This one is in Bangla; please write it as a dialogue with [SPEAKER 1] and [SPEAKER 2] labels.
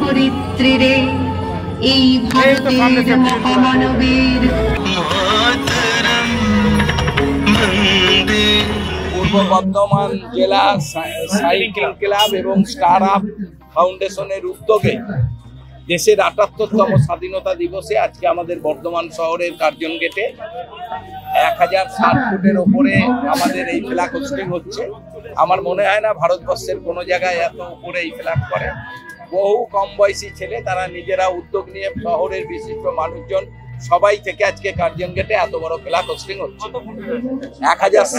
[SPEAKER 1] ধরিত্রীরে এই ভারতের মহামানবের
[SPEAKER 2] পূর্ব বর্ধমান জেলা সাইকেল ক্লাব এবং স্টার আপ ফাউন্ডেশনের উদ্যোগে দেশের ৭৮তম স্বাধীনতা দিবসে আজকে আমাদের বর্ধমান শহরের কার্জন গেটে ১০৬০ ফুটের ওপরে আমাদের এই ফ্ল্যাগ হোস্টিং হচ্ছে। আমার মনে হয় না ভারতবর্ষের কোনো জায়গায় এত উপরে এই ফ্ল্যাগ করে। বহু কম বয়সী ছেলে তারা নিজেরা উদ্যোগ নিয়ে শহরের বিশিষ্ট মানুষজন সবাই থেকে আজকে কার্জন গেটে এত বড় ফ্ল্যাগ হোস্টিং হচ্ছে। ১০৬০